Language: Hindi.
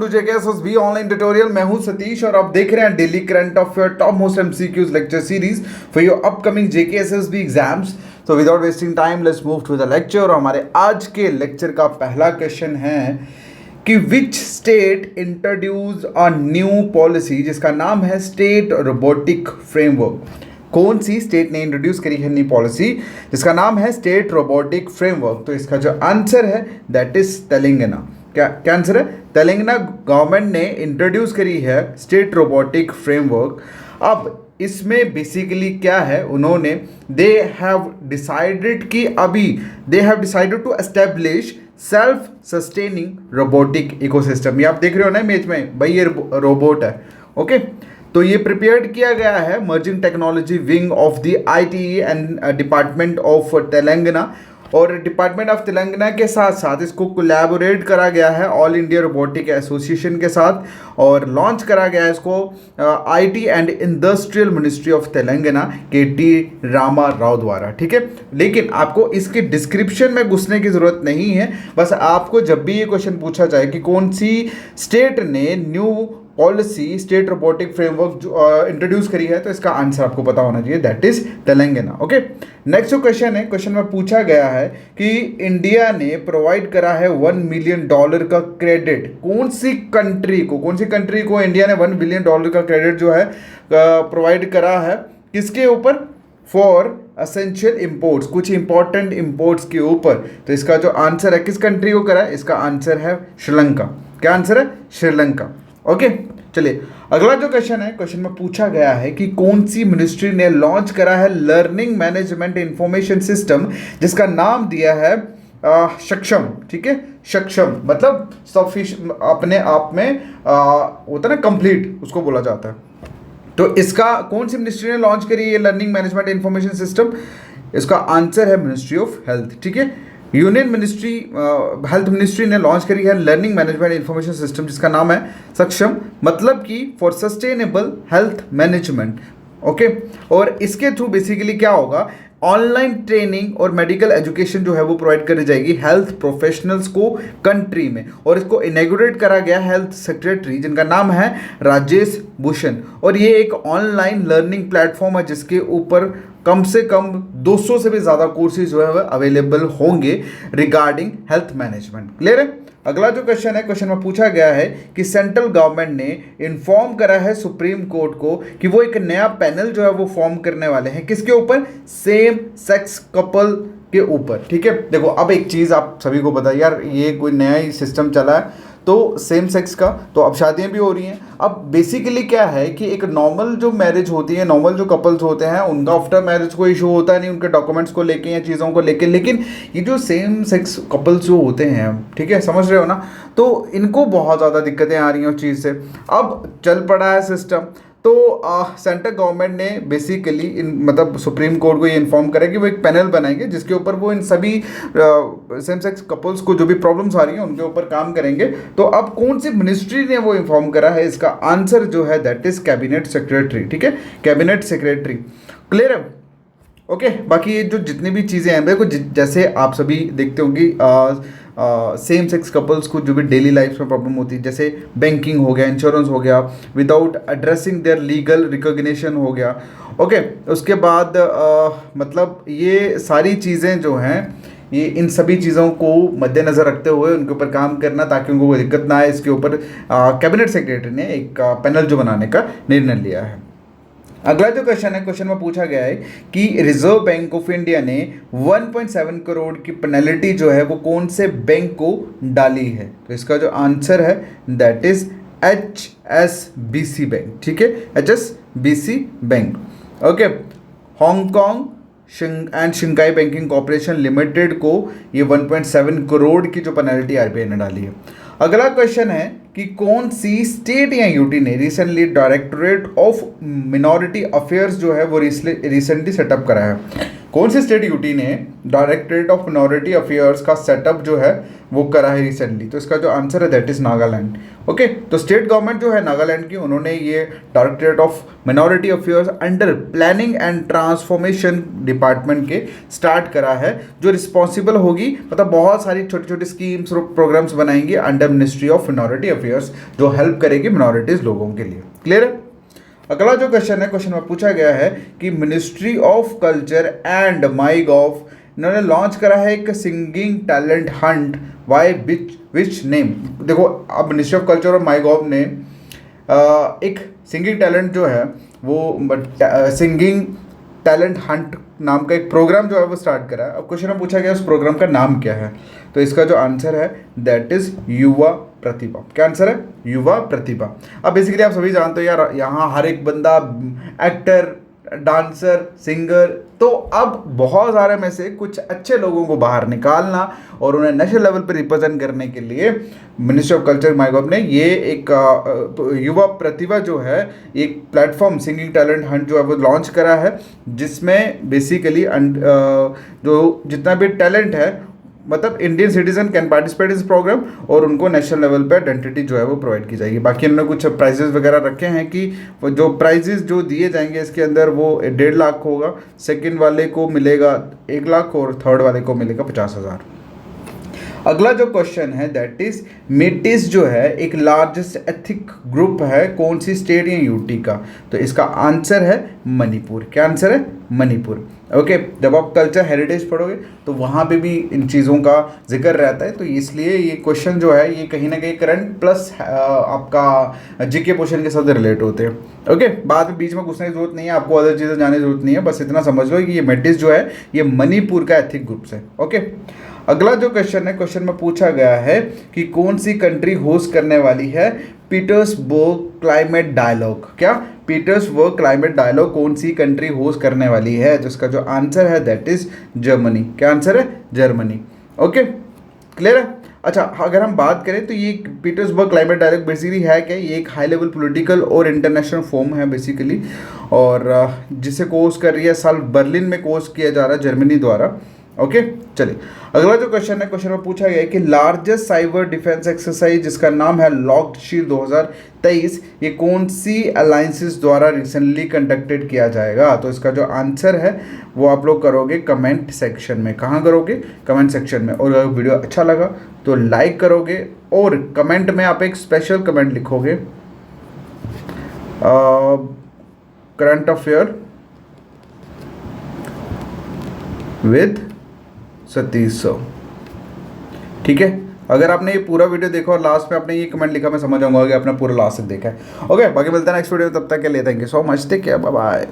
JKSSB online tutorial. मैं हूं सतीश और आप देख रहे हैं daily current affair top most MCQs lecture series for your upcoming JKSSB exams. तो without wasting time let's move to the lecture. और हमारे आज के लेक्चर का पहला क्वेश्चन है कि which state introduce a new policy जिसका नाम है स्टेट रोबोटिक फ्रेमवर्क। कौन सी स्टेट ने इंट्रोड्यूस करी है नई पॉलिसी जिसका नाम है स्टेट रोबोटिक फ्रेमवर्क? तो इसका जो आंसर है दैट इज तेलंगाना। क्या आंसर है? तेलंगाना गवर्नमेंट ने इंट्रोड्यूस करी है स्टेट रोबोटिक फ्रेमवर्क। अब इसमें बेसिकली क्या है, उन्होंने they have decided to establish self sustaining robotic ecosystem. ये आप देख रहे हो ना इमेज में, भाई ये रोबोट है। ओके, तो ये प्रिपेयर्ड किया गया है merging technology wing of the ITE and department of Telangana. और डिपार्टमेंट ऑफ तेलंगाना के साथ साथ इसको कोलैबोरेट करा गया है ऑल इंडिया रोबोटिक एसोसिएशन के साथ और लॉन्च करा गया है इसको IT and industrial ministry of Telangana के टी रामा राव द्वारा। ठीक है, लेकिन आपको इसके डिस्क्रिप्शन में घुसने की ज़रूरत नहीं है। बस आपको जब भी ये क्वेश्चन पूछा जाए कि कौन सी स्टेट ने new policy state robotic framework जो इंट्रोड्यूस करी है, तो इसका आंसर आपको पता होना चाहिए, that is Telangana. Okay, next जो क्वेश्चन है, क्वेश्चन में पूछा गया है कि इंडिया ने प्रोवाइड करा है $1 मिलियन का क्रेडिट कौन सी कंट्री को इंडिया ने $1 बिलियन का क्रेडिट जो है प्रोवाइड करा है, किसके ऊपर? फॉर असेंशियल इंपोर्ट्स, कुछ इंपॉर्टेंट इंपोर्ट्स के ऊपर। तो इसका जो आंसर है किस कंट्री को करा है, इसका आंसर है श्रीलंका। क्या आंसर है? श्रीलंका। ओके, चलिए अगला जो क्वेश्चन है, क्वेश्चन में पूछा गया है कि कौन सी मिनिस्ट्री ने लॉन्च करा है लर्निंग मैनेजमेंट इंफॉर्मेशन सिस्टम जिसका नाम दिया है सक्षम। ठीक है, सक्षम मतलब सफिशिएंट, अपने आप में होता है ना कंप्लीट, उसको बोला जाता है। तो इसका कौन सी मिनिस्ट्री ने लॉन्च करी है लर्निंग मैनेजमेंट इंफॉर्मेशन सिस्टम? इसका आंसर है मिनिस्ट्री ऑफ हेल्थ। ठीक है, यूनियन मिनिस्ट्री हेल्थ मिनिस्ट्री ने लॉन्च करी है लर्निंग मैनेजमेंट इंफॉर्मेशन सिस्टम जिसका नाम है सक्षम, मतलब कि for sustainable health management. Okay, और इसके थ्रू बेसिकली क्या होगा, ऑनलाइन ट्रेनिंग और मेडिकल एजुकेशन जो है वो प्रोवाइड करी जाएगी हेल्थ प्रोफेशनल्स को कंट्री में। और इसको इनॉग्रेट करा गया हेल्थ सेक्रेटरी जिनका नाम है राजेश भूषण। और ये एक ऑनलाइन लर्निंग प्लेटफॉर्म है जिसके ऊपर कम से कम 200 से भी ज़्यादा कोर्सेज जो है वह अवेलेबल होंगे रिगार्डिंग हेल्थ मैनेजमेंट। क्लियर है? अगला जो क्वेश्चन है, क्वेश्चन में पूछा गया है कि सेंट्रल गवर्नमेंट ने इन्फॉर्म करा है सुप्रीम कोर्ट को कि वो एक नया पैनल जो है वो फॉर्म करने वाले हैं, किसके ऊपर? सेम सेक्स कपल के ऊपर। ठीक है, देखो अब एक चीज़ आप सभी को पता है यार, ये कोई नया ही सिस्टम चला है तो सेम सेक्स का, तो अब शादियां भी हो रही हैं। अब बेसिकली क्या है कि एक नॉर्मल जो मैरिज होती है, नॉर्मल जो कपल्स होते हैं उनका आफ्टर मैरिज कोई इशू होता नहीं उनके डॉक्यूमेंट्स को लेके या चीज़ों को लेके, लेकिन ये जो सेम सेक्स कपल्स जो होते हैं, ठीक है, समझ रहे हो ना, तो इनको बहुत ज़्यादा दिक्कतें आ रही हैं उस चीज़ से। अब चल पड़ा है सिस्टम, तो सेंट्रल गवर्नमेंट ने बेसिकली मतलब सुप्रीम कोर्ट को ये इन्फॉर्म करा कि वो एक पैनल बनाएंगे जिसके ऊपर वो इन सभी सेम सेक्स कपल्स को जो भी प्रॉब्लम्स आ रही हैं उनके ऊपर काम करेंगे। तो अब कौन सी मिनिस्ट्री ने वो इन्फॉर्म करा है, इसका आंसर जो है दैट इज कैबिनेट सेक्रेटरी। ठीक है, कैबिनेट सेक्रेटरी। क्लियर है? ओके, बाकी ये जो जितनी भी चीज़ें हैं, देखो जैसे आप सभी देखते होंगे सेम सेक्स कपल्स को जो भी डेली लाइफ में प्रॉब्लम होती है, जैसे बैंकिंग हो गया, इंश्योरेंस हो गया, without addressing their legal recognition हो गया। ओके, उसके बाद मतलब ये सारी चीज़ें जो हैं, ये इन सभी चीज़ों को मद्देनज़र रखते हुए उनके ऊपर काम करना ताकि उनको कोई दिक्कत ना आए, इसके ऊपर कैबिनेट सेक्रेटरी ने एक पैनल जो बनाने का निर्णय लिया है। अगला जो क्वेश्चन है, क्वेश्चन में पूछा गया है कि रिजर्व बैंक ऑफ इंडिया ने 1.7 करोड़ की पेनल्टी जो है वो कौन से बैंक को डाली है? तो इसका जो आंसर है दैट इज HSBC बैंक। ठीक है, HSBC bank. Okay, Hong Kong and Shanghai banking corporation limited को ये 1.7 करोड़ की जो पेनल्टी आरबीआई ने डाली है। अगला क्वेश्चन है कि कौन सी स्टेट या यूटी ने recently directorate of minority affairs जो है वो रिसेंटली सेटअप करा है? कौन सी स्टेट यूटी ने डायरेक्टरेट ऑफ मिनॉरिटी अफेयर्स का सेटअप जो है वो करा है रिसेंटली? तो इसका जो आंसर है दैट इज नागालैंड। ओके, तो स्टेट गवर्नमेंट जो है नागालैंड की, उन्होंने ये directorate of minority affairs under planning and transformation department के स्टार्ट करा है, जो रिस्पॉन्सिबल होगी, मतलब बहुत सारी छोटी छोटी स्कीम्स और प्रोग्राम्स बनाएंगे under ministry of minority affairs, जो हेल्प करेगी मिनॉरिटीज़ लोगों के लिए। क्लियर है? अगला जो क्वेश्चन है, क्वेश्चन में पूछा गया है कि ministry of culture and MyGov इन्होंने लॉन्च करा है एक singing talent hunt, why which name. देखो, अब मिनिस्ट्री ऑफ कल्चर और माई गॉव ने एक सिंगिंग टैलेंट जो है वो सिंगिंग टैलेंट हंट नाम का एक प्रोग्राम जो है वो स्टार्ट करा है। अब क्वेश्चन में पूछा गया उस प्रोग्राम का नाम क्या है, तो इसका जो आंसर है दैट इज युवा प्रतिभा। क्या आंसर है? युवा प्रतिभा। अब बेसिकली आप सभी जानते हो यार, यहाँ हर एक बंदा एक्टर, डांसर, सिंगर, तो अब बहुत सारे में से कुछ अच्छे लोगों को बाहर निकालना और उन्हें नेशनल लेवल पर रिप्रेजेंट करने के लिए मिनिस्ट्री ऑफ कल्चर माई गॉव ने ये एक युवा प्रतिभा जो है एक प्लेटफॉर्म सिंगिंग टैलेंट हंट जो है वो लॉन्च करा है, जिसमें बेसिकली जो जितना भी टैलेंट है, मतलब इंडियन सिटीजन कैन पार्टिसिपेट इस प्रोग्राम और उनको नेशनल लेवल पे आइडेंटिटी जो है वो प्रोवाइड की जाएगी। बाकी इन्होंने कुछ प्राइजेस वगैरह रखे हैं कि वो जो प्राइजेस जो दिए जाएंगे इसके अंदर वो 1.5 लाख होगा, सेकंड वाले को मिलेगा 1 लाख और थर्ड वाले को मिलेगा 50,000। अगला जो क्वेश्चन है दैट इज मेटिस जो है एक लार्जेस्ट एथिक ग्रुप है, कौन सी स्टेट या यूटी का? तो इसका आंसर है मणिपुर। क्या आंसर है? मणिपुर। ओके, जब आप कल्चर हेरिटेज पढ़ोगे तो वहाँ पे भी इन चीज़ों का जिक्र रहता है, तो इसलिए ये क्वेश्चन जो है ये कहीं ना कहीं करंट प्लस आपका जीके पोर्शन के साथ रिलेट होते हैं। ओके, बाद में बीच में घुसने की जरूरत नहीं है, आपको अदर चीज़ें जाने की जरूरत नहीं है, बस इतना समझ लो कि ये मेटिस जो है ये मणिपुर का एथिक ग्रुप है। ओके, अगला जो क्वेश्चन है, क्वेश्चन में पूछा गया है कि कौन सी कंट्री होस्ट करने वाली है पीटर्सबर्ग क्लाइमेट डायलॉग? क्या? पीटर्सबर्ग क्लाइमेट डायलॉग कौन सी कंट्री होस्ट करने वाली है? जिसका जो आंसर है दैट इज जर्मनी। क्या आंसर है? जर्मनी। ओके, क्लियर है? अच्छा, अगर हम बात करें तो ये पीटर्सबर्ग क्लाइमेट डायलॉग बेसिकली है क्या? ये एक हाई लेवल पॉलिटिकल और इंटरनेशनल फोरम है बेसिकली, और जिसे कोर्स कर रही है साल बर्लिन में कोर्स किया जा रहा है जर्मनी द्वारा। ओके, चलिए अगला जो क्वेश्चन है, क्वेश्चन में पूछा गया है कि लार्जेस्ट साइबर डिफेंस एक्सरसाइज जिसका नाम है लॉक्ड शील्ड 2023, ये कौन सी अलायंसेस द्वारा रिसेंटली कंडक्टेड किया जाएगा? तो इसका जो आंसर है वो आप लोग करोगे कमेंट सेक्शन में। कहाँ करोगे? कमेंट सेक्शन में। और अगर वीडियो अच्छा लगा तो लाइक करोगे और कमेंट में आप एक स्पेशल कमेंट लिखोगे current affair with Satish sir. ठीक है, अगर आपने ये पूरा वीडियो देखा और लास्ट में आपने ये कमेंट लिखा, मैं समझ जाऊंगा कि आपने पूरा लास्ट तक देखा है। ओके, बाकी मिलता है नेक्स्ट वीडियो, तब तक के लिए thank you so much, take care, bye bye.